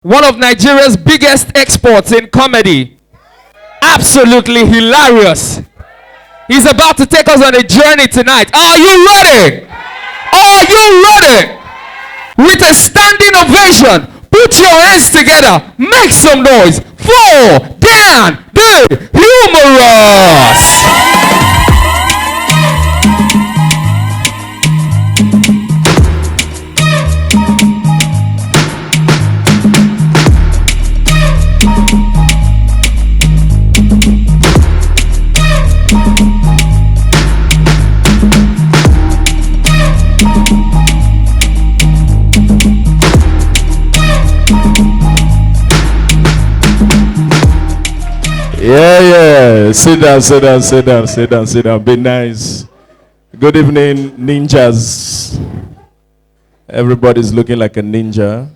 one of Nigeria's biggest exports in comedy. Absolutely hilarious. He's about to take us on a journey tonight. Are you ready? Are you ready? With a standing ovation, put your hands together, make some noise for Dan the Humorous. Yeah. Sit down. Be nice. Good evening, ninjas. Everybody's looking like a ninja.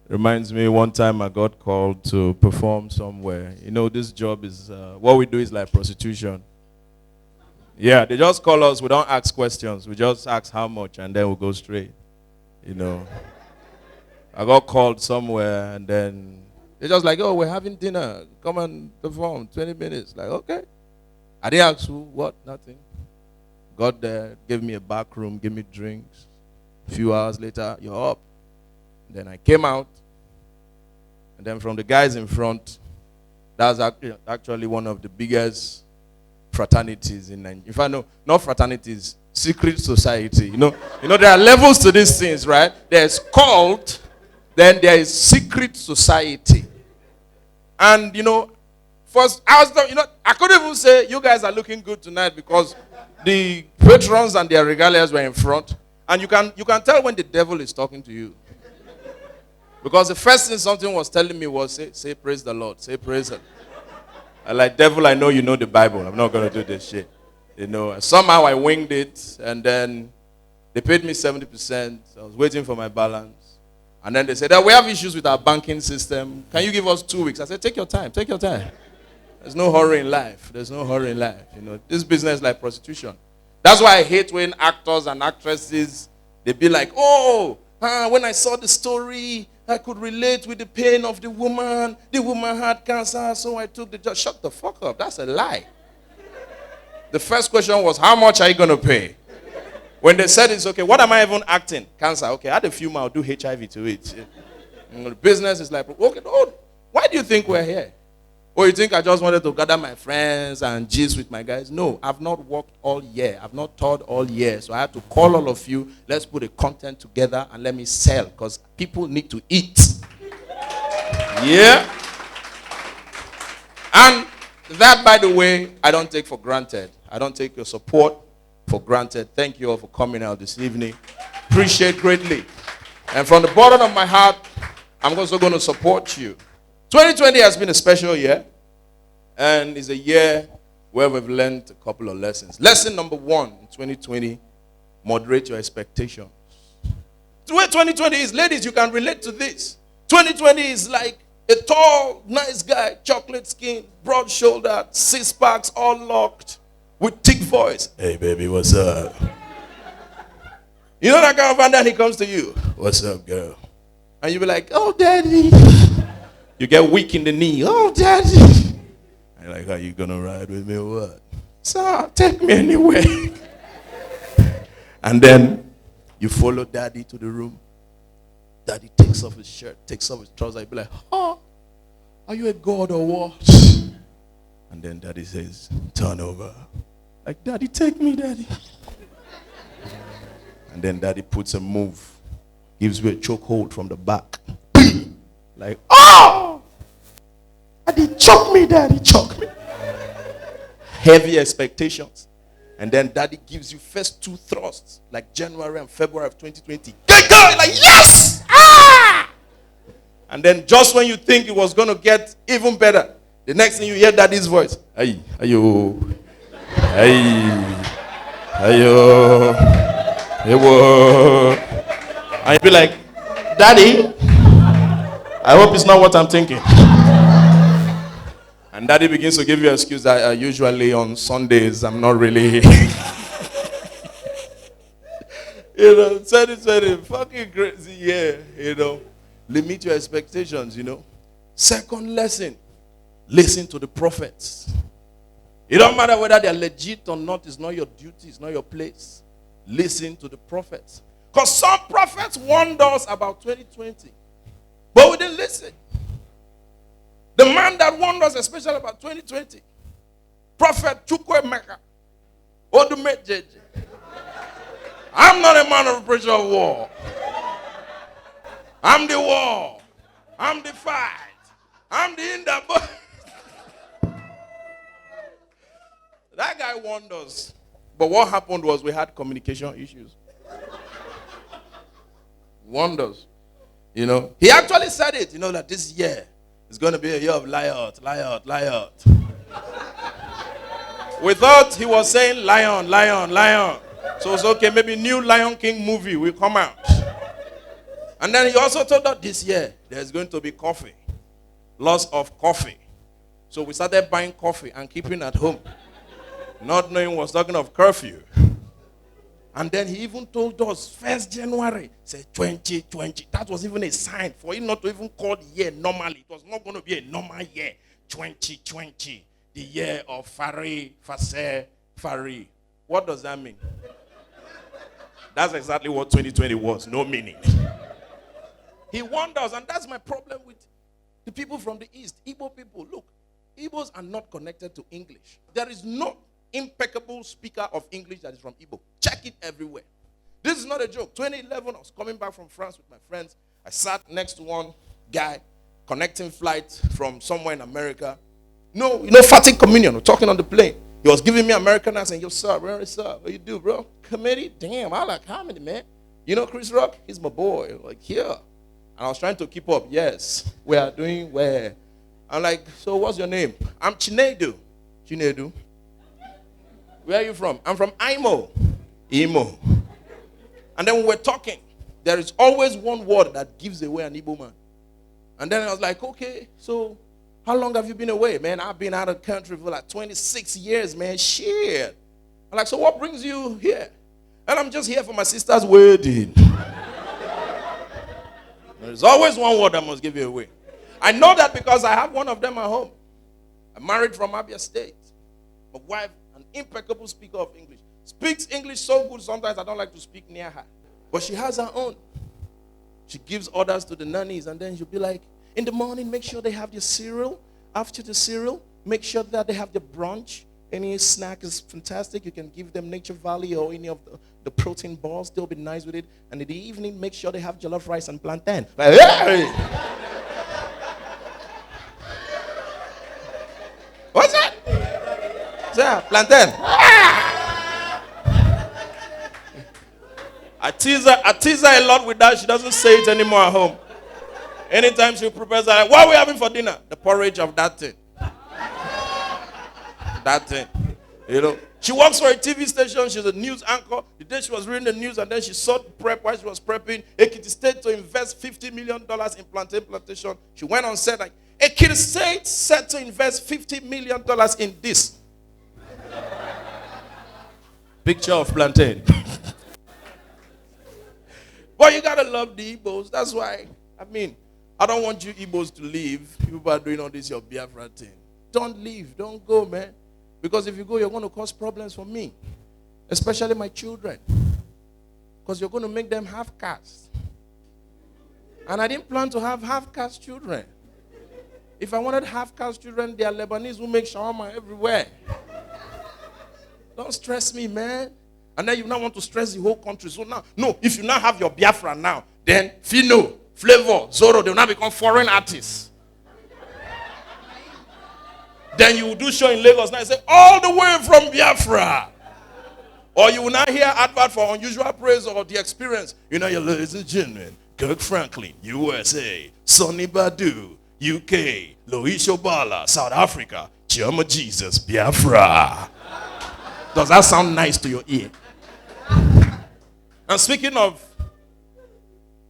Reminds me one time I got called to perform somewhere. You know, this job is, what we do is like prostitution. Yeah, they just call us. We don't ask questions. We just ask how much and then we go straight. You know. I got called somewhere and then they're just like, oh, we're having dinner. Come and perform. 20 minutes. Like, okay. I didn't ask who, what, nothing. Got there, gave me a back room, gave me drinks. A few hours later, you're up. Then I came out. And then from the guys in front, that was actually one of the biggest fraternities in Nigeria. In fact, no, not fraternities, secret society. You know, there are levels to these things, right? There's cult, then there is secret society. And, first, I couldn't even say, you guys are looking good tonight because the patrons and their regalias were in front. And you can tell when the devil is talking to you. Because the first thing something was telling me was, say praise the Lord, say praise the Lord. I'm like, devil, I know you know the Bible. I'm not going to do this shit. Somehow I winged it, and then they paid me 70%. I was waiting for my balance. And then they said, we have issues with our banking system. Can you give us 2 weeks? I said, take your time. There's no hurry in life. This business is like prostitution. That's why I hate when actors and actresses, they be like, when I saw the story, I could relate with the pain of the woman. The woman had cancer, so I took the job. Shut the fuck up. That's a lie. The first question was, how much are you going to pay? When they said it's okay, what am I even acting? Cancer. Okay, add a few more, I'll do HIV to it. The business is like, okay, why do you think we're here? Or you think I just wanted to gather my friends and gist with my guys? No, I've not worked all year. I've not taught all year. So I had to call all of you. Let's put a content together and let me sell because people need to eat. Yeah. And that, by the way, I don't take for granted. I don't take your support for granted. Thank you all for coming out this evening. Appreciate greatly. And from the bottom of my heart, I'm also going to support you. 2020 has been a special year. And it's a year where we've learned a couple of lessons. Lesson number 1 in 2020, moderate your expectations. The way 2020 is, ladies, you can relate to this. 2020 is like a tall, nice guy, chocolate skin, broad shouldered, 6 packs, all locked, with thick voice. Hey, baby, what's up? You know that kind of man that he comes to you. What's up, girl? And you be like, oh, daddy. You get weak in the knee. Oh, daddy. And you're like, are you going to ride with me or what? Sir, take me anywhere. And then you follow daddy to the room. Daddy takes off his shirt, takes off his trousers. You be like, are you a god or what? And then daddy says, turn over. Like, daddy, take me, daddy. And then daddy puts a move. Gives you a chokehold from the back. Like, daddy, choke me, daddy, choke me. Heavy expectations. And then daddy gives you first 2 thrusts. Like January and February of 2020. Get going! Like, yes! And then just when you think it was going to get even better, the next thing you hear daddy's voice. Hey, ayo. Hey. Ayo. Hey, whoa. And you be like, daddy, I hope it's not what I'm thinking. And daddy begins to give you an excuse that usually on Sundays I'm not really. 2020, fucking crazy year, Limit your expectations, Second lesson, listen to the prophets. It don't matter whether they're legit or not. It's not your duty. It's not your place. Listen to the prophets. Because some prophets warned us about 2020. But we didn't listen. The man that warned us especially about 2020, Prophet Chukwemeka, Odumejeje. I'm not a man of pressure of war. I'm the war. I'm the fight. I'm the in the That guy warned us. But what happened was we had communication issues. Warned us. He actually said it, that this year is going to be a year of liot. We thought he was saying lion. So it's okay, maybe new Lion King movie will come out. And then he also told us this year there's going to be coffee. Loss of coffee. So we started buying coffee and keeping at home. Not knowing he was talking of curfew. And then he even told us 1st January, say 2020. That was even a sign for him not to even call the year normally. It was not going to be a normal year. 2020, the year of Fari. What does that mean? That's exactly what 2020 was. No meaning. He warned us, and that's my problem with the people from the East. Igbo people, look, Igbos are not connected to English. There is no impeccable speaker of English that is from Igbo. Check it everywhere. This is not a joke. 2011, I was coming back from France with my friends. I sat next to one guy connecting flight from somewhere in America. Fatigue communion. We're talking on the plane. He was giving me American accent. Yo, sir, what's up? What you do, bro? Comedy? Damn, I like comedy, man. Chris Rock? He's my boy. Like, here. And I was trying to keep up. Yes, we are doing well. I'm like, so what's your name? I'm Chinedu. Chinedu. Where are you from? I'm from Imo. And then we were talking. There is always one word that gives away an Igbo man. And then I was like, okay, so how long have you been away? Man, I've been out of the country for like 26 years, man. Shit. I'm like, so what brings you here? And I'm just here for my sister's wedding. There's always one word that must give you away. I know that because I have one of them at home. I'm married from Abia State. My wife, an impeccable speaker of English. Speaks English so good sometimes I don't like to speak near her. But she has her own. She gives orders to the nannies and then she'll be like, in the morning, make sure they have their cereal. After the cereal, make sure that they have the brunch. Any snack is fantastic. You can give them Nature Valley or any of the protein balls. They'll be nice with it. And in the evening, make sure they have jollof rice and plantain. Like, hey! What's that? Yeah, plantain. I tease her a lot with that. She doesn't say it anymore at home. Anytime she prepares, like, what are we having for dinner? The porridge of that thing. That thing. She works for a TV station. She's a news anchor. The day she was reading the news and then she saw the prep while she was prepping. Ekiti State to invest $50 million in plantain plantation. She went on said, like, Ekiti State set to invest $50 million in this. Picture of plantain. But you gotta love the Igbos. That's why, I don't want you Igbos to leave. People are doing all this, your Biafra thing. Don't leave. Don't go, man. Because if you go, you're going to cause problems for me. Especially my children. Because you're going to make them half-caste. And I didn't plan to have half-caste children. If I wanted half-caste children, they are Lebanese who make shawarma everywhere. Don't stress me, man. And then you now want to stress the whole country. So now, no, if you now have your Biafra now, then Fino, Flavor, Zoro, they will now become foreign artists. Then you will do show in Lagos now and say, all the way from Biafra. Or you will now hear advert for Unusual Praise or The Experience. Your ladies and gentlemen, Kirk Franklin, USA, Sonny Badu, UK, Lois Obala, South Africa, Chioma Jesus, Biafra. Does that sound nice to your ear? And speaking of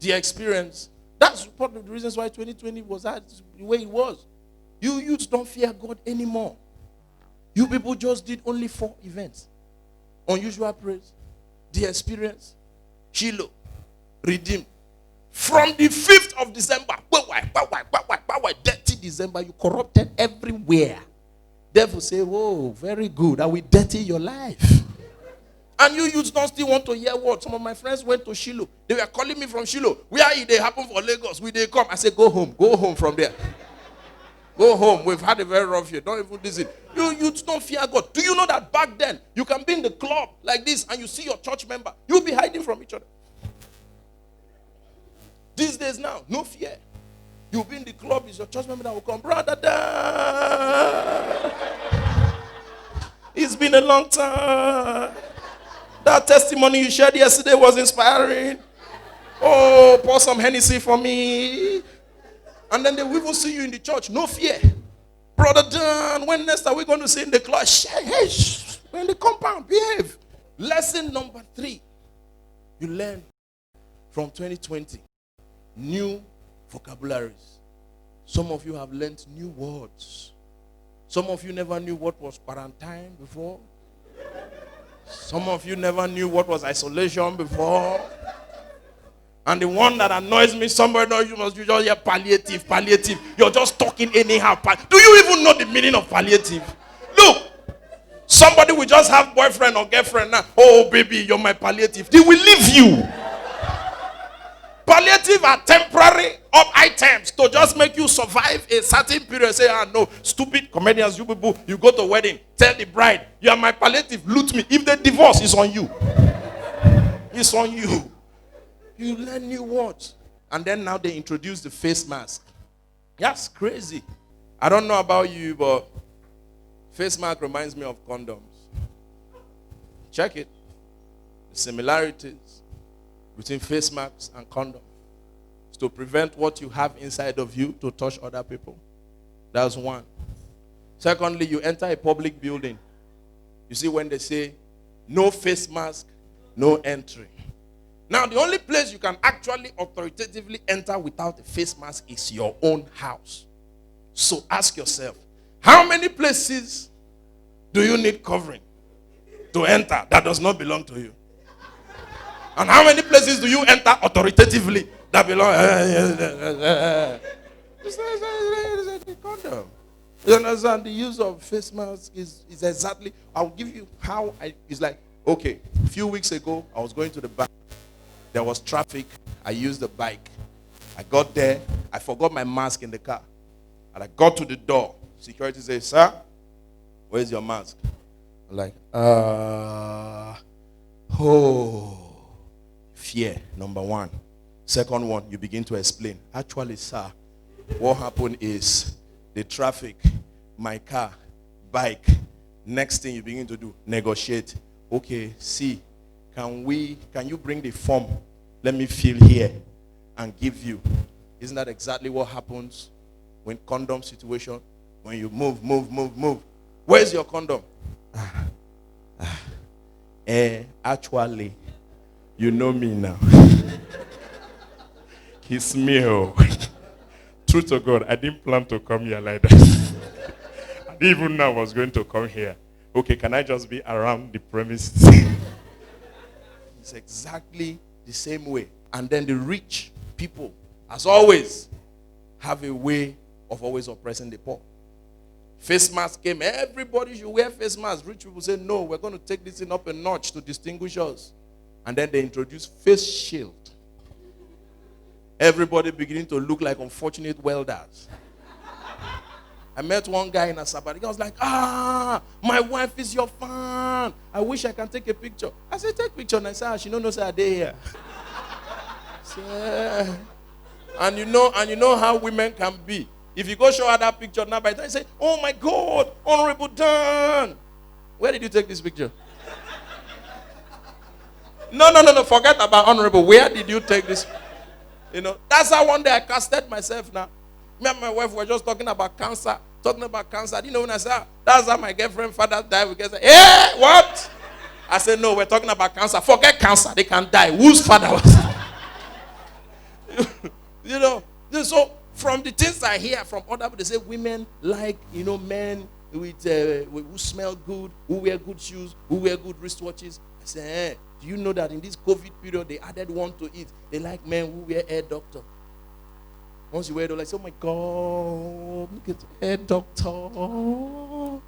The Experience, that's part of the reasons why 2020 was that the way it was. You youths don't fear God anymore. You people just did only 4 events. Unusual Praise, The Experience, Shiloh, Redeem, From the 5th of December, dirty December, you corrupted everywhere. Devil say, oh, very good. I will dirty your life. And you don't still want to hear what? Some of my friends went to Shiloh. They were calling me from Shiloh. Where it they happen for Lagos? We they come. I said, go home. Go home from there. Go home. We've had a very rough year. Don't even listen. You don't fear God. Do you know that back then, you can be in the club like this and you see your church member. You'll be hiding from each other. These days now, no fear. You'll be in the club, it's your church member that will come. Brother, it's been a long time. That testimony you shared yesterday was inspiring. Oh, pour some Hennessy for me. And then they will even see you in the church. No fear. Brother Dan, when next are we going to see in the class? Hey, we're in the compound. Behave. Lesson number 3. You learn from 2020. New vocabularies. Some of you have learned new words. Some of you never knew what was quarantine before. Some of you never knew what was isolation before. And the one that annoys me, somebody knows you must just hear palliative. You're just talking anyhow. Do you even know the meaning of palliative? Look, somebody will just have boyfriend or girlfriend now. Oh, baby, you're my palliative. They will leave you. Palliative are temporary up items to just make you survive a certain period. Say, no, stupid comedians, you people, you go to a wedding, tell the bride, you are my palliative, loot me. If they divorce, it's on you. It's on you. You learn new words. And then now they introduce the face mask. That's crazy. I don't know about you, but face mask reminds me of condoms. Check it. The similarities between face masks and condoms is to prevent what you have inside of you to touch other people. That's one. Secondly, you enter a public building. You see when they say, no face mask, no entry. Now, the only place you can actually authoritatively enter without a face mask is your own house. So ask yourself, how many places do you need covering to enter that does not belong to you? And how many places do you enter authoritatively that belong? It's condom. You understand? The use of face mask is exactly. I'll give you how it's like. Okay, a few weeks ago, I was going to the bank. There was traffic. I used the bike. I got there. I forgot my mask in the car. And I got to the door. Security says, sir, where's your mask? I'm like, fear, number one. Second one, you begin to explain. Actually, sir, what happened is the traffic, my car, bike. Next thing you begin to do, negotiate. Okay, see, can you bring the form? Let me fill here and give you. Isn't that exactly what happens when condom situation? When you move. Where's your condom? Actually, you know me now. It's me. True to God, I didn't plan to come here like that. I didn't even know I was going to come here. Okay, can I just be around the premises? It's exactly the same way. And then the rich people, as always, have a way of always oppressing the poor. Face mask came. Everybody should wear face masks. Rich people say, no, we're going to take this thing up a notch to distinguish us. And then they introduce face shield. Everybody beginning to look like unfortunate welders. I met one guy in a sabbatical. I was like, my wife is your fan. I wish I can take a picture. I said, take picture. And I said, she don't know say I dey here. Yeah. And you know how women can be. If you go show her that picture now, by the time you say, oh my God, Honorable Dan. Where did you take this picture? No. Forget about Honorable. Where did you take this? You know, that's how one day I casted myself now. Me and my wife were just talking about cancer. You know, when I said, that's how my girlfriend's father died. We get say, hey, what? I said, no, we're talking about cancer. Forget cancer. They can die. Whose father was it? You know, so from the things I hear from other people, they say women like, men with who smell good, who wear good shoes, who wear good wristwatches. I say, Do you know that in this COVID period, they added one to it? They like men who wear hair doctor. Once you wear it, they're like, oh my God, look at hair doctor.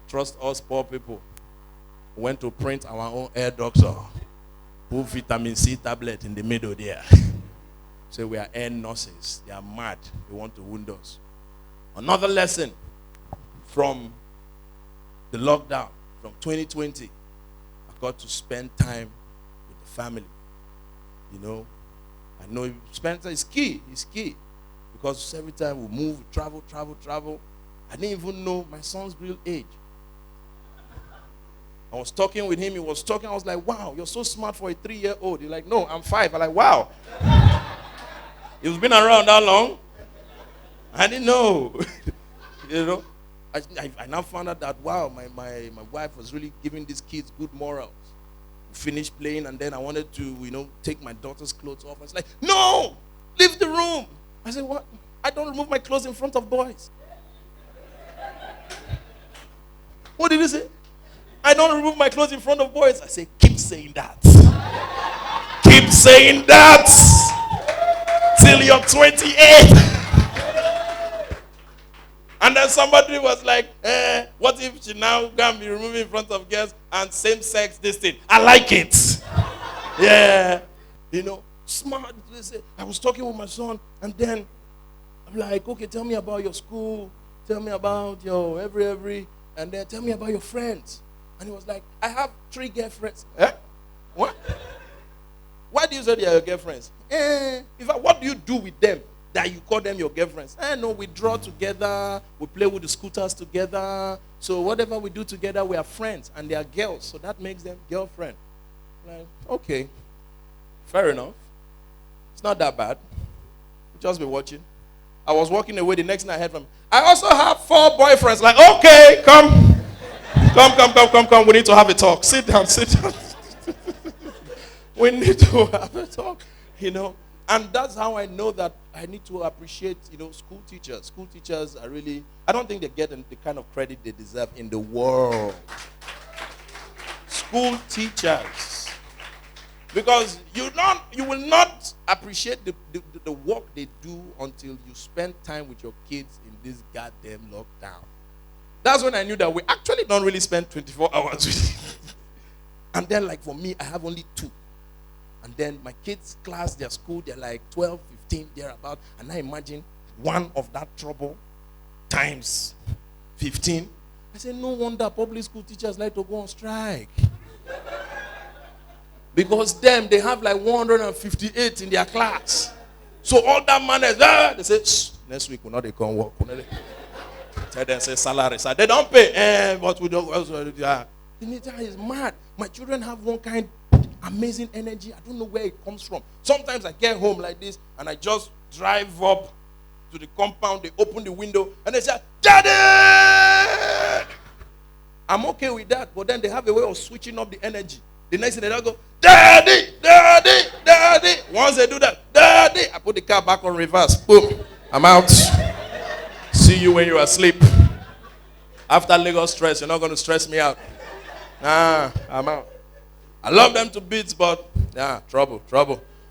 Trust us, poor people. We went to print our own hair doctor. Put vitamin C tablet in the middle there. So we are hair nurses. They are mad. They want to wound us. Another lesson from the lockdown, from 2020, I got to spend time with the family. You know, I know spend time is key. It's key. Because every time we move, we travel. I didn't even know my son's real age. I was talking with him. He was talking. I was like, wow, you're so smart for a 3-year-old. He's like, no, I'm 5. I'm like, wow. You've been around that long? I didn't know. You know, I now found out that, wow, my wife was really giving these kids good morals. We finished playing, and then I wanted to, you know, take my daughter's clothes off. I was like, no, leave the room. I said, what? I don't remove my clothes in front of boys. What did he say? I don't remove my clothes in front of boys. I say, keep saying that. Keep saying that till you're 28. And then somebody was like, what if she now can be removed in front of girls and same sex this thing? I like it. Yeah. You know, smart. I was talking with my son, and then I'm like, okay, tell me about your school. Tell me about your every, and then tell me about your friends. And he was like, I have 3 girlfriends. What? Why do you say they are your girlfriends? In fact, what do you do with them that you call them your girlfriends? No, we draw together. We play with the scooters together. So whatever we do together, we are friends. And they are girls. So that makes them girlfriend. Like, okay. Fair enough. It's not that bad. Just be watching. I was walking away. The next thing I heard from him, I also have 4 boyfriends. Like, okay, come. Come. We need to have a talk. Sit down. We need to have a talk, you know. And that's how I know that I need to appreciate, you know, school teachers. School teachers are really, I don't think they get the kind of credit they deserve in the world. School teachers. Because you will not appreciate the work they do until you spend time with your kids in this goddamn lockdown. That's when I knew that we actually don't really spend 24 hours with it. And then, like, for me, I have only 2. And then my kids' class, their school, they're like 12, 15, thereabout. And I imagine one of that trouble times 15. I said, no wonder public school teachers like to go on strike. Because them, they have like 158 in their class. So all that manners, they say, next week we'll not they come work. Tell them, say salary. So they don't pay. But we don't. The nature is mad. My children have one kind amazing energy. I don't know where it comes from. Sometimes I get home like this and I just drive up to the compound. They open the window and they say, Daddy! I'm okay with that. But then they have a way of switching up the energy. The next thing they don't go, Daddy! Daddy! Daddy! Once they do that, Daddy! I put the car back on reverse. Boom. I'm out. See you when you're asleep. After Lagos stress, you're not going to stress me out. I'm out. I love them to bits, but trouble.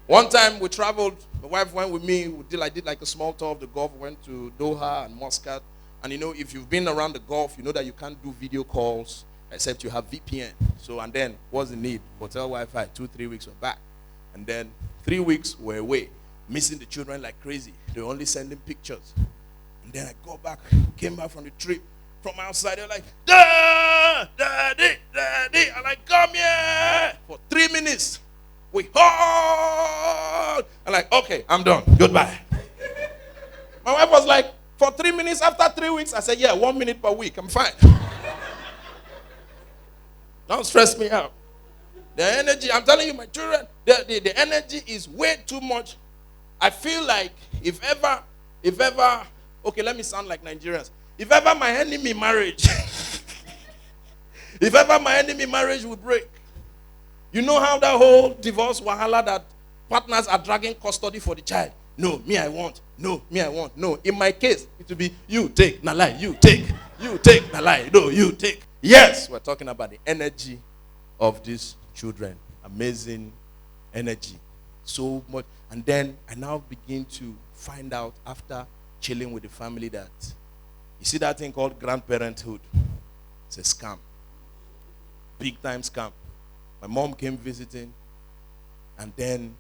One time we traveled, my wife went with me. I did like a small tour of the Gulf. We went to Doha and Muscat. And you know, if you've been around the Gulf, you know that you can't do video calls except you have VPN. So, and then what's the need? Hotel Wi-Fi, 2-3 weeks we're back. And then 3 weeks we're away, missing the children like crazy. They're only sending pictures. And then I go back, came back from the trip. From outside, they're like, Daddy. I'm like, come here. For 3 minutes, we hug. I'm like, okay, I'm done. Goodbye. My wife was like, for 3 minutes after 3 weeks, I said, yeah, 1 minute per week. I'm fine. Don't stress me out. The energy, I'm telling you, my children, the energy is way too much. I feel like if ever, okay, let me sound like Nigerians. If ever my enemy marriage would break, you know how that whole divorce wahala that partners are dragging custody for the child. No, me I want. No, me I want. No, in my case, it will be you take, na lie, you take, na lie, no, you take. Yes, we're talking about the energy of these children. I amazing energy. So much. And then I now begin to find out after chilling with the family that, you see that thing called grandparenthood? It's a scam. Big time scam. My mom came visiting, and then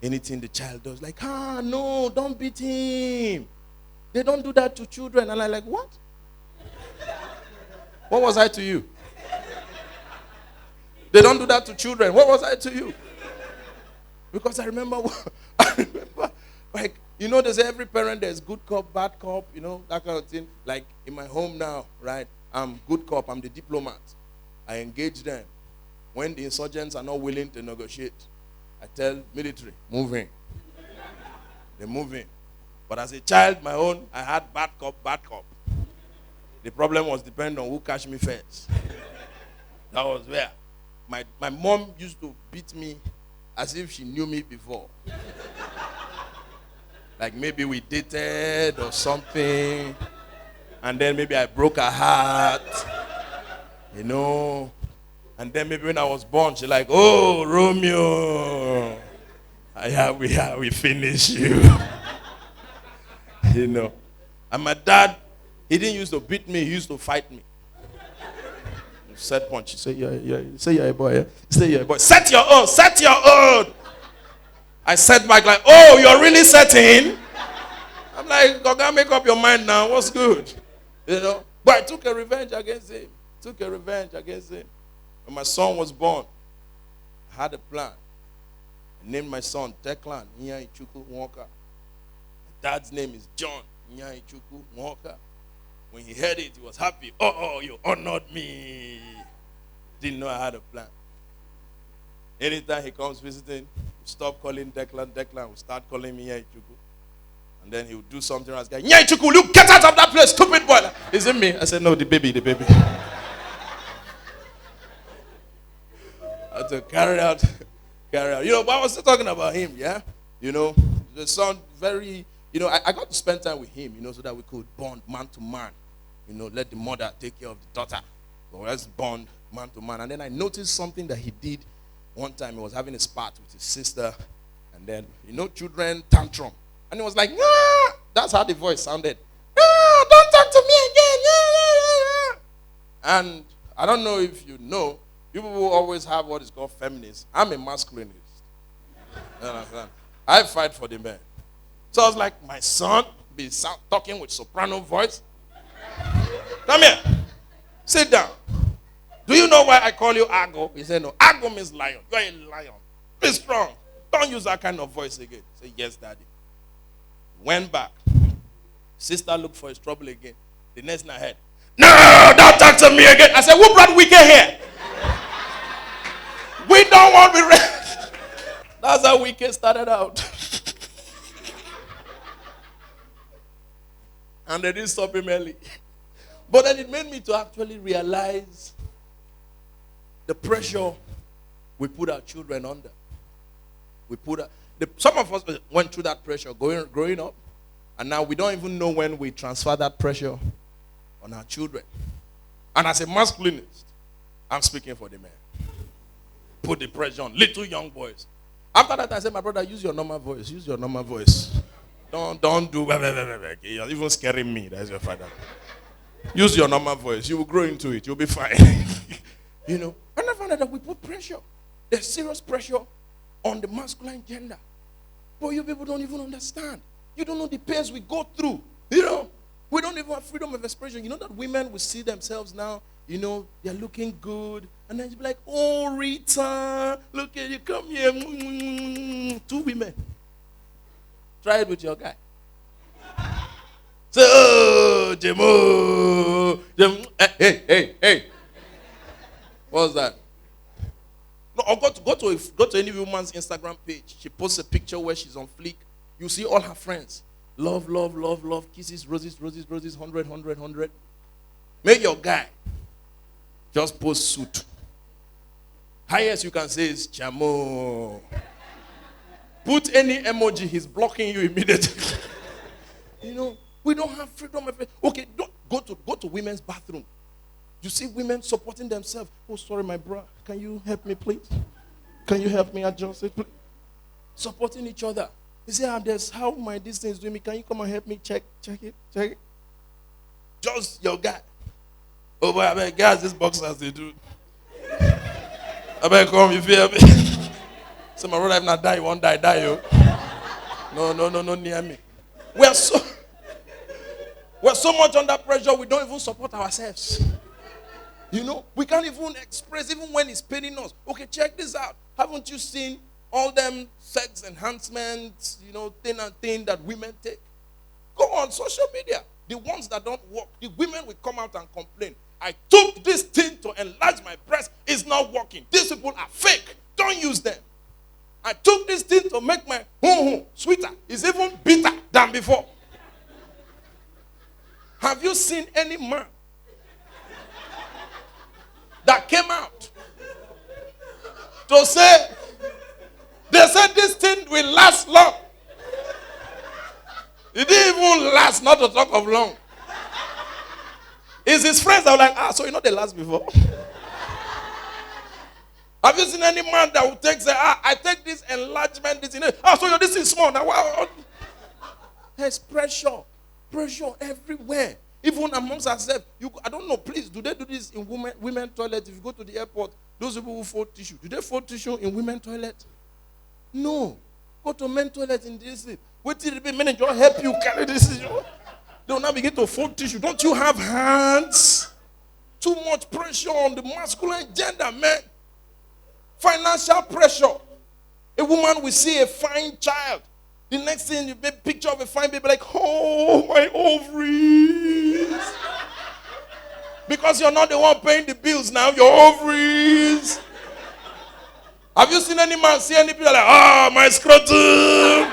anything the child does, like, no, don't beat him. They don't do that to children. And I'm like, what? What was I to you? They don't do that to children. What was I to you? Because I remember, like, you know, there's every parent, there's good cop, bad cop, you know, that kind of thing. Like in my home now, right? I'm good cop, I'm the diplomat. I engage them. When the insurgents are not willing to negotiate, I tell military, move in. They move in. But as a child, my own, I had bad cop, bad cop. The problem was depending on who catch me first. That was where. My mom used to beat me as if she knew me before. Like maybe we dated or something. And then maybe I broke her heart. You know. And then maybe when I was born, she like, oh, Romeo. We finish you. You know. And my dad, he didn't used to beat me, he used to fight me. Set punch. He said, say you're a boy. Yeah? Say you're a boy. Set your own. Set your own. I set back like, oh, you're really setting? I'm like, God, make up your mind now. What's good? You know? But I took a revenge against him. When my son was born, I had a plan. I named my son Teklan Nyaichuku Walker. My dad's name is John Nyaichuku Walker. When he heard it, he was happy. Oh, you honored me. Didn't know I had a plan. Anytime he comes visiting, we stop calling Declan. We start calling me Nyaichuku. And then he would do something else. Nyaichuku, will you get out of that place, stupid boy? Is it me? I said, no, the baby. I had to carry out. You know, but I was still talking about him, yeah? You know, the son very, you know, I got to spend time with him, you know, so that we could bond man to man. You know, let the mother take care of the daughter. So let's bond man to man. And then I noticed something that he did one time. He was having a spat with his sister. And then, you know, children tantrum. And he was like, nah! That's how the voice sounded. No, don't talk to me again. And I don't know if you know, people will always have what is called feminists. I'm a masculinist. You understand? I fight for the men. So I was like, my son be talking with soprano voice. Come here. Sit down. Do you know why I call you Ago? He said, no. Ago means lion. You're a lion. Be strong. Don't use that kind of voice again. Say, yes, daddy. Went back. Sister looked for his trouble again. The next night I heard, no, don't talk to me again. I said, who brought Wike here? We don't want to be rest. That's how Wike started out. And they didn't stop him early. But then it made me to actually realize the pressure we put our children under. Some of us went through that pressure growing up, and now we don't even know when we transfer that pressure on our children. And as a masculinist, I'm speaking for the men. Put the pressure on little young boys. After that, I said, my brother, use your normal voice. Use your normal voice. Don't do. You're even scaring me. That's your father. Use your normal voice. You will grow into it. You'll be fine. You know. And I found out that we put pressure. There's serious pressure on the masculine gender. But you people don't even understand. You don't know the pains we go through. You know. We don't even have freedom of expression. You know that women will see themselves now, you know, they're looking good. And then you'll be like, oh, Rita, look at you, come here. 2 women. Try it with your guy. Say, oh, Jemo. Hey. What's that? No, or go to any woman's Instagram page. She posts a picture where she's on fleek. You see all her friends. Love, kisses, roses, 100. Make your guy just post suit. Highest you can say is Chamo. Put any emoji, he's blocking you immediately. You know, we don't have freedom of it. Okay, don't go to women's bathroom. You see women supporting themselves. Oh, sorry, my bro. Can you help me, please? Can you help me adjust it, please? Supporting each other. You say, there's how my distance is doing me. Can you come and help me check it? Just your guy. Oh boy, I beg, guys, this boxers they do. I beg, come, you feel me? So my brother, if not die, you won't die, yo. No, near me. We're so much under pressure, we don't even support ourselves. We can't even express, even when it's paining us. Okay, check this out. Haven't you seen all them sex enhancements, thing that women take? Go on social media. The ones that don't work, the women will come out and complain. I took this thing to enlarge my breast. It's not working. These people are fake. Don't use them. I took this thing to make my sweeter. It's even bitter than before. Have you seen any man that came out to say, they said this thing will last long? It didn't even last, not to talk of long. It's his friends that were like, so they last before? Have you seen any man that will take, say, I take this enlargement, this, so this is small. Now, wow. There's pressure everywhere. Even amongst ourselves. I don't know, please, do they do this in women toilets? If you go to the airport, those people who fold tissue, do they fold tissue in women toilets? No. Go to men toilet in this. Wait till the manager help you carry this. They will now begin to fold tissue. Don't you have hands? Too much pressure on the masculine gender, man. Financial pressure. A woman will see a fine child. The next thing you make a picture of a fine baby, like, oh, my ovaries. Because you're not the one paying the bills now, your ovaries. Have you seen any man see any people like, my scrotum?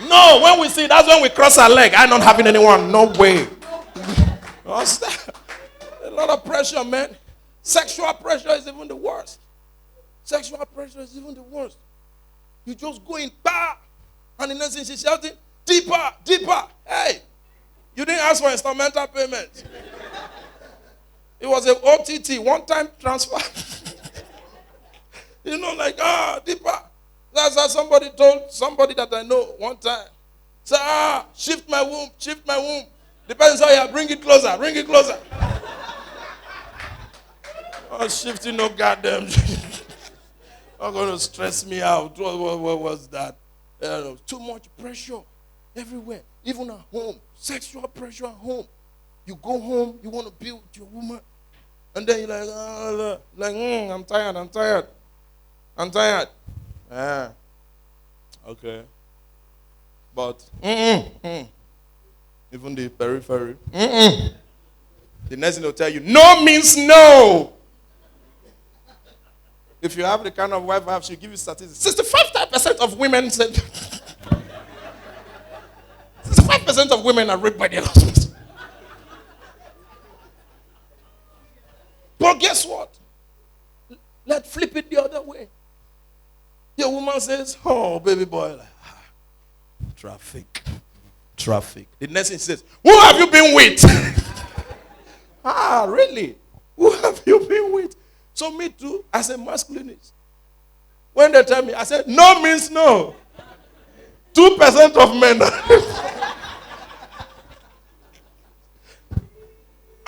No, when we see, that's when we cross our leg. I'm not having anyone. No way. A lot of pressure, man. Sexual pressure is even the worst. You just go in, and the next thing she's shouting, deeper. Hey, you didn't ask for instrumental payment. It was an OTT, one-time transfer. Deeper. That's how somebody told somebody that I know one time. Say, shift my womb. Depends how you bring it closer. Shifting no goddamn. Not going to stress me out. What was that? Too much pressure everywhere. Even at home. Sexual pressure at home. You go home, you want to be with your woman. And then you're I'm tired. Okay. But, even the periphery. The next thing they'll tell you, no means no. If you have the kind of wife I have, she'll give you statistics. 65% of women said, 65% of women are raped by their husbands. But guess what? Let's flip it the other way. Your woman says, oh, baby boy, traffic. The next thing says, who have you been with? Really? Who have you been with? So me too, as a masculinist. When they tell me, I said, no means no. 2% of men.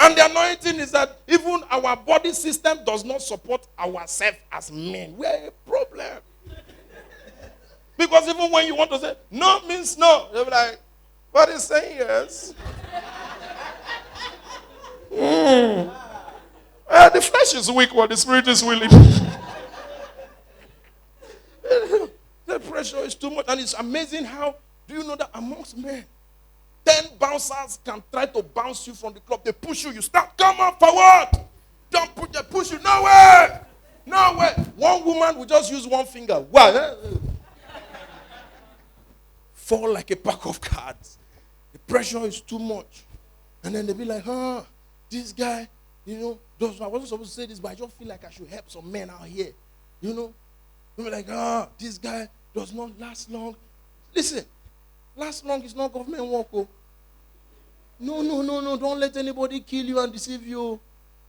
And the anointing is that even our body system does not support ourselves as men. We are a problem. Because even when you want to say, no means no, they'll be like, what is saying yes? The flesh is weak while the spirit is willing. The pressure is too much. And it's amazing how, do you know that amongst men, 10 bouncers can try to bounce you from the club. They push you, you start, come on, forward. Don't push you, no way. One woman will just use one finger. Wow. Fall like a pack of cards. The pressure is too much. And then they'll be like, this guy, I wasn't supposed to say this, but I just feel like I should help some men out here. They'll be like, this guy does not last long. Listen, last long is not government work. No, don't let anybody kill you and deceive you.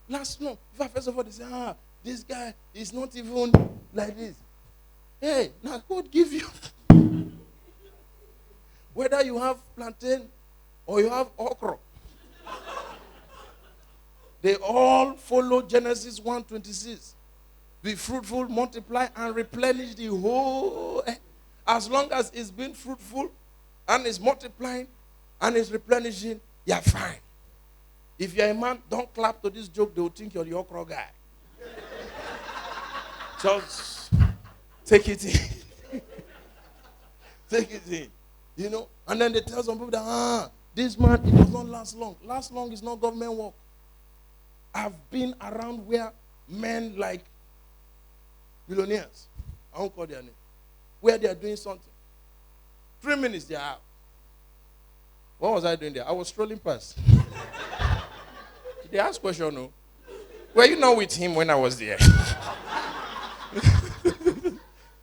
Last long. First of all, they say, This guy is not even like this. Hey, now God give you. Whether you have plantain or you have okra. They all follow Genesis 1:26. Be fruitful, multiply, and replenish the whole. As long as it's been fruitful and it's multiplying and it's replenishing, you're fine. If you're a man, don't clap to this joke. They will think you're the okra guy. Just take it in. Take it in. You know? And then they tell some people that, this man, it does not last long. Last long is not government work. I've been around where men like billionaires, I won't call their name, where they are doing something. 3 minutes they are out. What was I doing there? I was strolling past. They asked question, no? Were you not with him when I was there?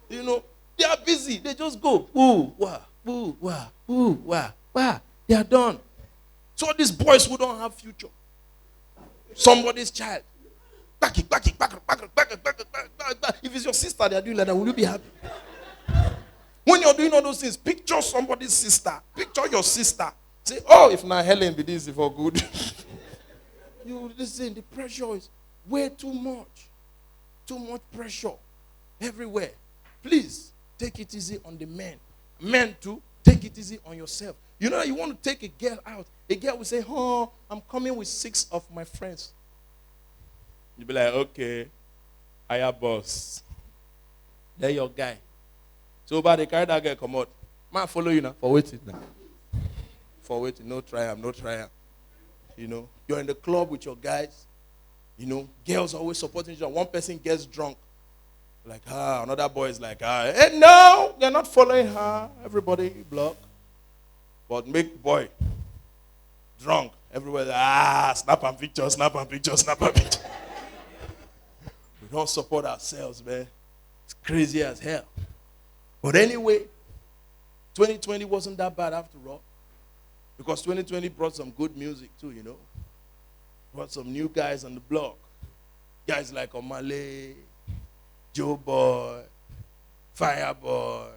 You know, they are busy. They just go, ooh, wah, ooh, wah, ooh, wah, wah. They are done. So these boys who don't have future, somebody's child. Back it. If it's your sister they are doing like that, will you be happy? When you're doing all those things, picture somebody's sister. Picture your sister. Say, oh, if not Helen be this for good. You listen, the pressure is way too much. Too much pressure everywhere. Please, take it easy on the men. Men too, take it easy on yourself. You know, you want to take a girl out. A girl will say, oh, I'm coming with 6 of my friends. You'll be like, okay, higher boss. They're your guy. So, but they carry that girl, come out. Man, follow you now. For waiting now. For waiting. No triumph, no triumph. You know, you're in the club with your guys. You know, girls are always supporting each other. One person gets drunk. Like, another boy is like, hey, no, you're not following her. Everybody block. But make boy drunk. Everywhere, snap and picture, snap and picture, snap and picture. We don't support ourselves, man. It's crazy as hell. But anyway, 2020 wasn't that bad after all. Because 2020 brought some good music too, you know. Brought some new guys on the block. Guys like Omale, Joe Boy, Fireboy,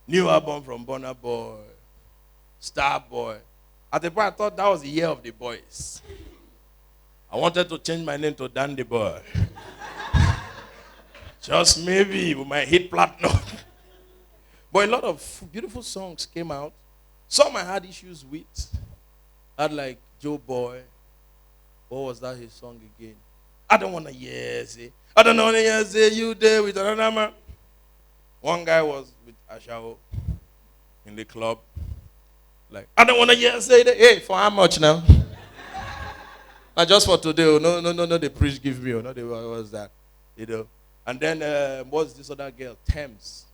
new album from Burna Boy, Star Boy. At the point, I thought that was the year of the boys. I wanted to change my name to Dandy Boy. Just maybe we might hit platinum. But a lot of beautiful songs came out. Some I had issues with. I had like Joe Boy. What was that his song again? I don't want to hear say. I don't want to hear say you there with another man. One guy was with Ashao in the club. Like, I don't want to hear say that. Hey, for how much now? Not just for today. Oh, no, the preach give me. Oh, no, what was that? You know. And then what's this other girl? Thames.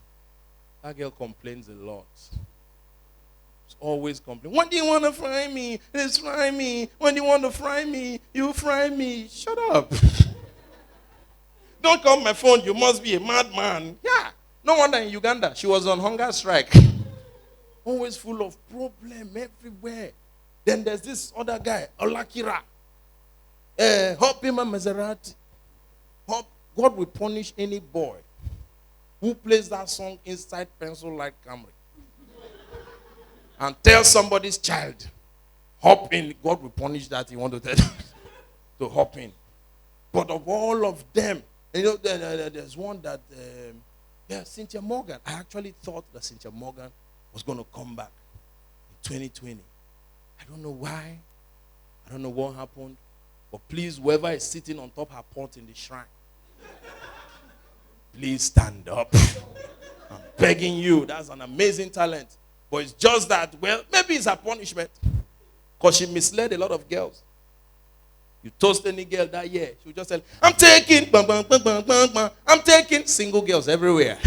That girl complains a lot. She's always complaining. When do you want to fry me? Let's fry me. When do you want to fry me? You fry me. Shut up. Don't call my phone. You must be a madman. Yeah. No wonder in Uganda she was on hunger strike. Always full of problem everywhere. Then there's this other guy, Olakira. Hop him a Maserati. God will punish any boy who plays that song inside pencil-like Camry and tell somebody's child, hop in. God will punish that. You want to tell them to hop in. But of all of them, you know, there's one that, Cynthia Morgan. I actually thought that Cynthia Morgan was going to come back in 2020. I don't know why. I don't know what happened. But please, whoever is sitting on top her pot in the shrine, please stand up. I'm begging you. That's an amazing talent. But it's just that, well, maybe it's a punishment. Because she misled a lot of girls. You toast any girl that year, she'll just say, I'm taking, I'm taking single girls everywhere.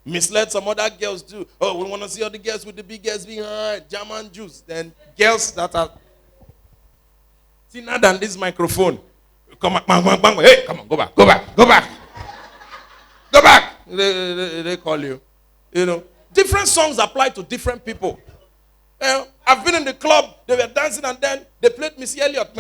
Misled some other girls too. Oh, we want to see all the girls with the big girls behind, German Jews. Then girls that are thinner than this microphone. Come on, hey, come on, go back. Go back. They call you. You know, different songs apply to different people. I've been in the club, they were dancing and then they played Missy Elliott.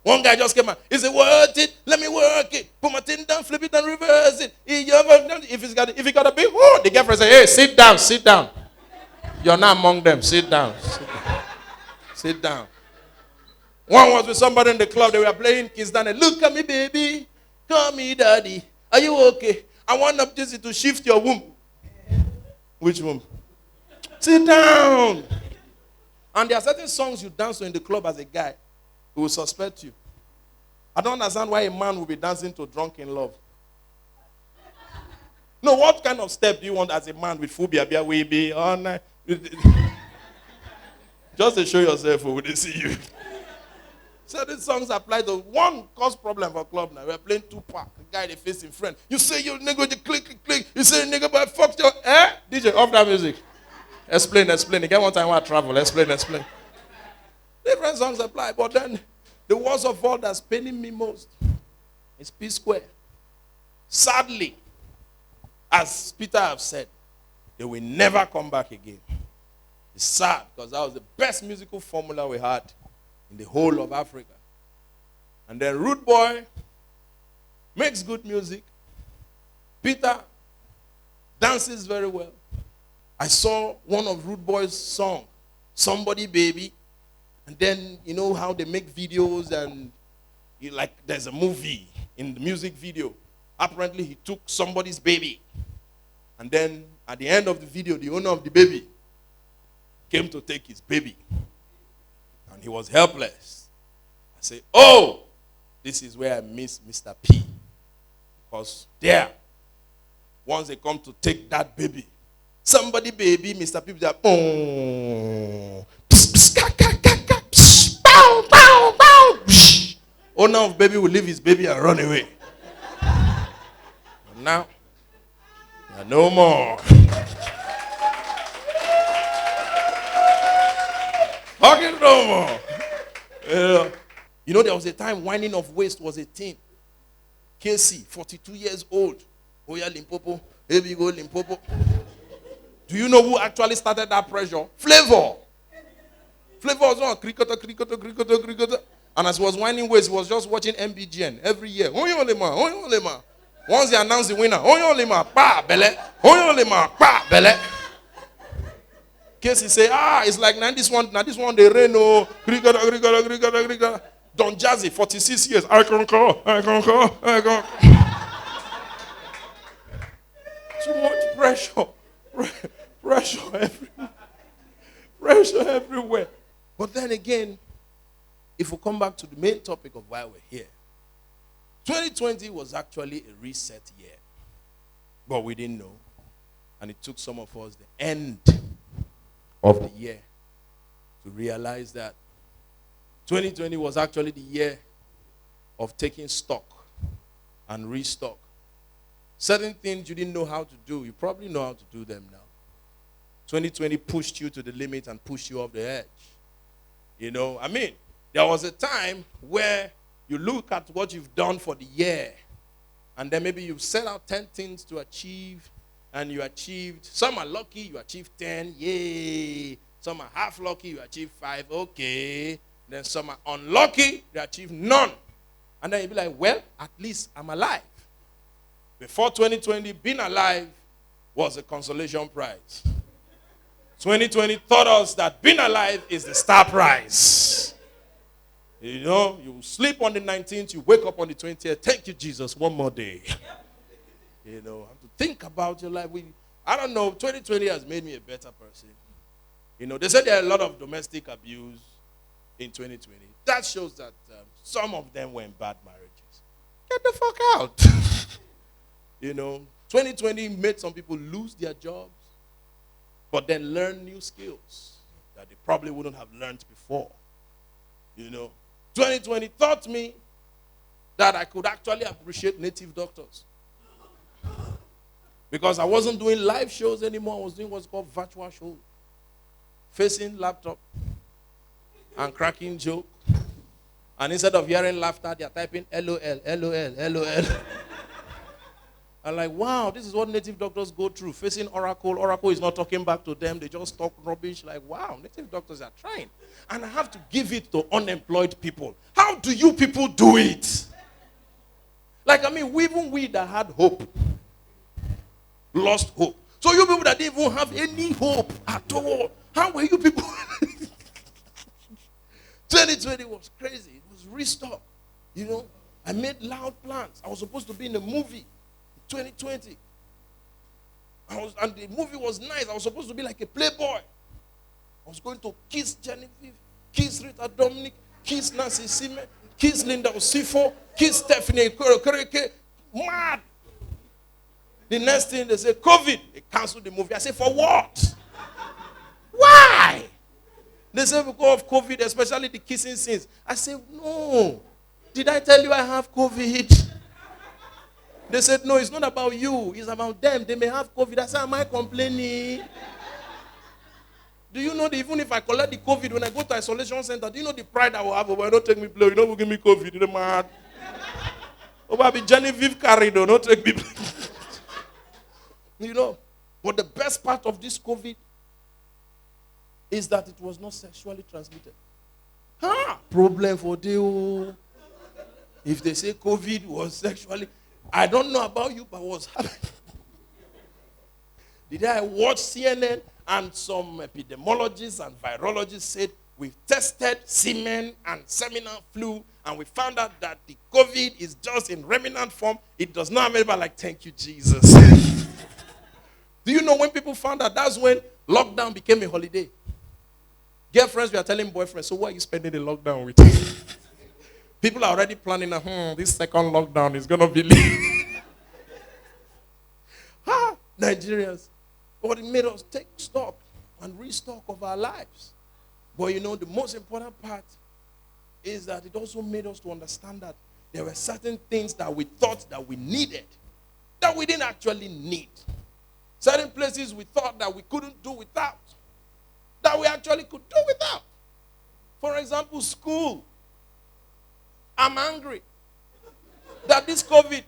One guy just came out. He said, work it, let me work it. Put my thing down, flip it and reverse it. If he got a big, the girlfriend said, hey, sit down, sit down. You're not among them. Sit down. Sit down. Sit down. One was with somebody in the club. They were playing Kiss Daniel. Look at me, baby. Call me daddy. Are you okay? I want to shift your womb. Which womb? Sit down. And there are certain songs you dance to in the club as a guy who will suspect you. I don't understand why a man will be dancing to Drunk in Love. No, what kind of step do you want as a man with full biabia we be on? Just to show yourself who they see you. Certain songs apply to one cause problem for club now. We're playing Tupac, the guy they face in front. You say you nigga, you click. You say nigga, but fuck your DJ, off that music. Explain. Again, one time I travel. Explain. Different songs apply, but then the worst of all that's paining me most is P Square. Sadly, as Peter have said, they will never come back again. It's sad because that was the best musical formula we had in the whole of Africa. And then Rude Boy makes good music. Peter dances very well. I saw one of Rude Boy's songs, Somebody Baby. And then, you know how they make videos and there's a movie in the music video. Apparently, he took somebody's baby. And then, at the end of the video, the owner of the baby came to take his baby. And he was helpless. I say, oh, this is where I miss Mr. P. Because there, once they come to take that baby, somebody baby, Mr. P, that, oh, owner of baby will leave his baby and run away. But now, no more. Fucking no more. You know, there was a time whining of waist was a thing. Casey, 42 years old. Oya Limpopo. Here we go, Limpopo. Do you know who actually started that pressure? Flavor. Flavor was on cricketer. And as he was whining waist, he was just watching MBGN every year. Only once they announced the winner, pa bele. Casey say, it's like now this one they rain, cricketer. Don Jazzy, 46 years. I concur. Too much pressure. Pressure everywhere. But then again, if we come back to the main topic of why we're here, 2020 was actually a reset year. But we didn't know. And it took some of us the end of the year to realize that 2020 was actually the year of taking stock and restock. Certain things you didn't know how to do, you probably know how to do them now. 2020 pushed you to the limit and pushed you off the edge. You know, I mean, there was a time where you look at what you've done for the year, and then maybe you've set out 10 things to achieve, and you achieved. Some are lucky, you achieved 10, yay. Some are half lucky, you achieved 5, okay. Then some are unlucky, they achieved none. And then you'll be like, well, at least I'm alive. Before 2020, being alive was a consolation prize. 2020 taught us that being alive is the star prize. You know, you sleep on the 19th, you wake up on the 20th. Thank you, Jesus, one more day. You know, have to think about your life. I don't know, 2020 has made me a better person. You know, they said there are a lot of domestic abuse in 2020. That shows that some of them were in bad marriages. Get the fuck out. You know, 2020 made some people lose their jobs, but then learn new skills that they probably wouldn't have learned before. You know, 2020 taught me that I could actually appreciate native doctors. Because I wasn't doing live shows anymore. I was doing what's called virtual shows. Facing laptop and cracking joke. And instead of hearing laughter, they're typing LOL, LOL, LOL. I'm like, wow, this is what native doctors go through, facing Oracle. Oracle is not talking back to them. They just talk rubbish. Like, wow, native doctors are trying. And I have to give it to unemployed people. How do you people do it? Like, I mean, even we that had hope, lost hope. So you people that didn't even have any hope at all, how were you people? 2020 was crazy. It was restock. You know, I made loud plans. I was supposed to be in a movie. 2020. And the movie was nice. I was supposed to be like a playboy. I was going to kiss Genevieve, kiss Rita Dominic, kiss Nancy Seaman, kiss Linda Osifo, kiss Stephanie Kureke. Mad. The next thing they say, COVID. They canceled the movie. I say, for what? Why? They say because of COVID, especially the kissing scenes. I say, no. Did I tell you I have COVID? They said, no, it's not about you. It's about them. They may have COVID. I said, am I complaining? Do you know that even if I collect the COVID, when I go to isolation center, do you know the pride I will have? Oh, don't take me blow. You don't give me COVID. You're mad. Oh, baby, Genevieve carried. Don't take me blow. You know, but the best part of this COVID is that it was not sexually transmitted. Problem for you. If they say COVID was sexually... I don't know about you, but what's happening? Did I watch CNN and some epidemiologists and virologists said we've tested semen and seminal flu and we found out that the COVID is just in remnant form. It does not remember like, thank you, Jesus. Do you know when people found out? That's when lockdown became a holiday. Girlfriends were telling boyfriends, so what are you spending the lockdown with? People are already planning, this second lockdown is going to be Nigerians. But it made us take stock and restock of our lives. But you know, the most important part is that it also made us to understand that there were certain things that we thought that we needed that we didn't actually need. Certain places we thought that we couldn't do without, that we actually could do without. For example, school. I'm angry that this COVID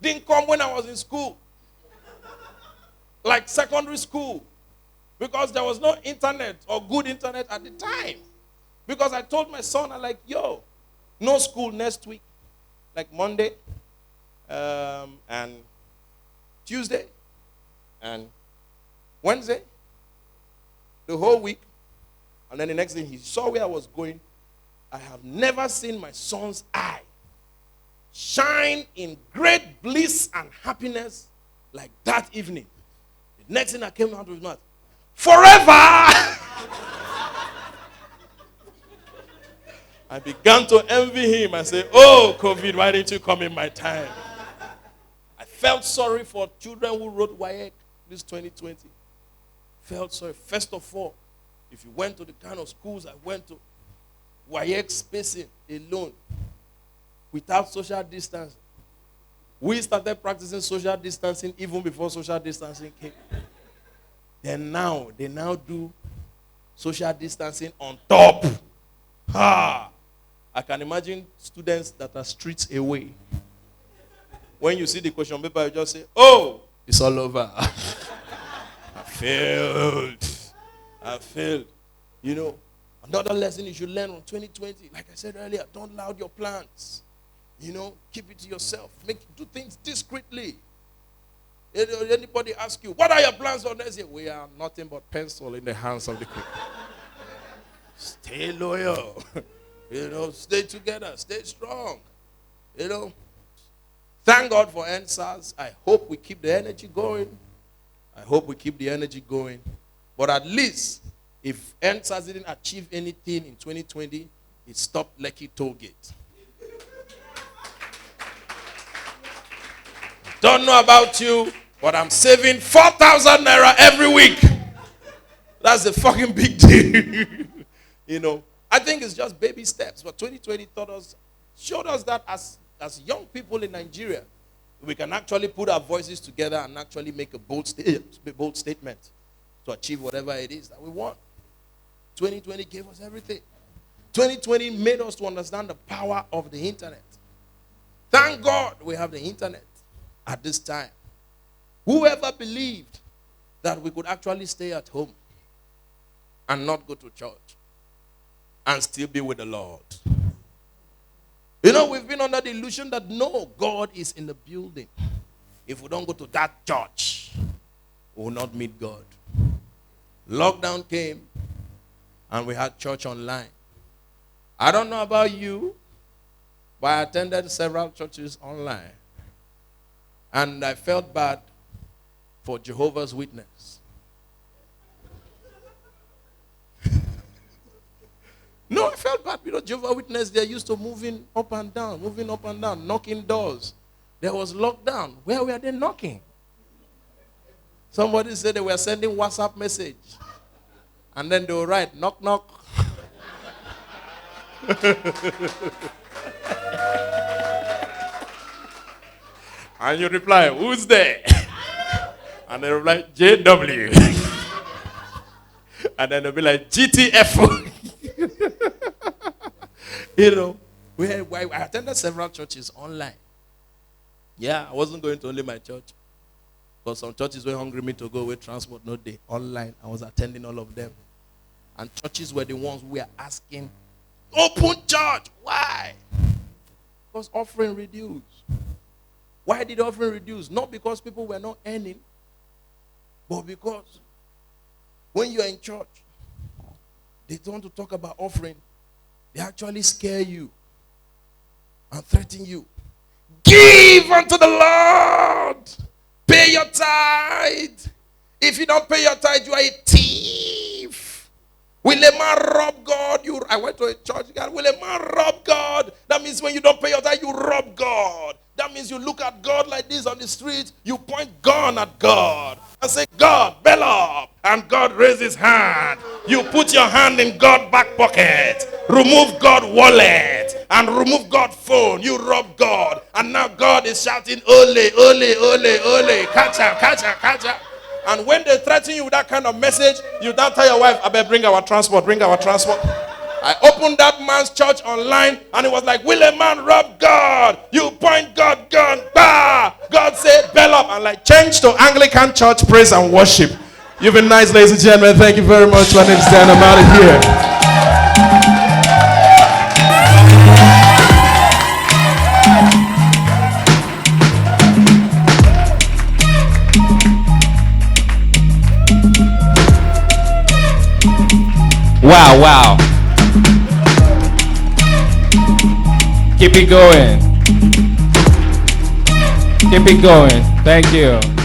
didn't come when I was in school. Like secondary school. Because there was no internet or good internet at the time. Because I told my son, I'm like, yo, no school next week. Like Monday and Tuesday and Wednesday. The whole week. And then the next thing he saw where I was going. I have never seen my son's eye shine in great bliss and happiness like that evening. The next thing that came out of his mouth, forever! I began to envy him. I said, oh, COVID, why didn't you come in my time? I felt sorry for children who wrote WAEC this 2020. Felt sorry. First of all, if you went to the kind of schools I went to, WAEC spacing alone, without social distancing. We started practicing social distancing even before social distancing came. They now do social distancing on top. I can imagine students that are streets away. When you see the question paper, you just say, oh, it's all over. I failed. You know, another lesson you should learn from 2020, like I said earlier, don't loud your plans. You know, keep it to yourself. Do things discreetly. Anybody ask you, what are your plans for next year? We are nothing but pencil in the hands of the king. Stay loyal. You know, stay together. Stay strong. You know, thank God for NSAS. I hope we keep the energy going. But at least, if NSAS didn't achieve anything in 2020, it stopped Lekki toll gate. Don't know about you, but I'm saving 4,000 naira every week. That's a fucking big deal. You know, I think it's just baby steps. But 2020 showed us that as young people in Nigeria, we can actually put our voices together and actually make a bold statement to achieve whatever it is that we want. 2020 gave us everything. 2020 made us to understand the power of the internet. Thank God we have the internet. at this time. Whoever believed that we could actually stay at home and not go to church and still be with the Lord? You know, we've been under the illusion that no, God is in the building. If we don't go to that church, we will not meet God. Lockdown came and we had church online. I don't know about you, but I attended several churches online. And I felt bad for Jehovah's Witness. No, I felt bad because Jehovah's Witness, they're used to moving up and down, knocking doors. There was lockdown. Where were they knocking? Somebody said they were sending WhatsApp message. And then they will write, knock, knock. And you reply, who's there? And they reply, JW. And then they'll be like, GTF. You know, I attended several churches online. Yeah, I wasn't going to only my church. Because some churches were hungry me to go with transport, no day. Online, I was attending all of them. And churches were the ones who were asking, open church. Why? Because offering reduced. Why did offering reduce? Not because people were not earning, but because when you are in church, they don't want to talk about offering. They actually scare you and threaten you. Give unto the Lord. Pay your tithe. If you don't pay your tithe, you are a thief. Will a man rob God? I went to a church. Will a man rob God? That means when you don't pay your tithe, you rob God. That means you look at God like this on the street. You point gun at God and say, God, bell up. And God raises his hand. You put your hand in God's back pocket. Remove God's wallet. And remove God's phone. You rob God. And now God is shouting, ole, ole, ole, ole. Catch her, catch her, catch her. And when they threaten you with that kind of message, you don't tell your wife, I better bring our transport, bring our transport. I opened that man's church online, and it was like, will a man rob God? You point God gun, bah! God said, bell up. And like, change to Anglican church, praise and worship. You've been nice, ladies and gentlemen. Thank you very much. My name is Dan. I'm out of here. Wow, wow. Keep it going. Keep it going. Thank you.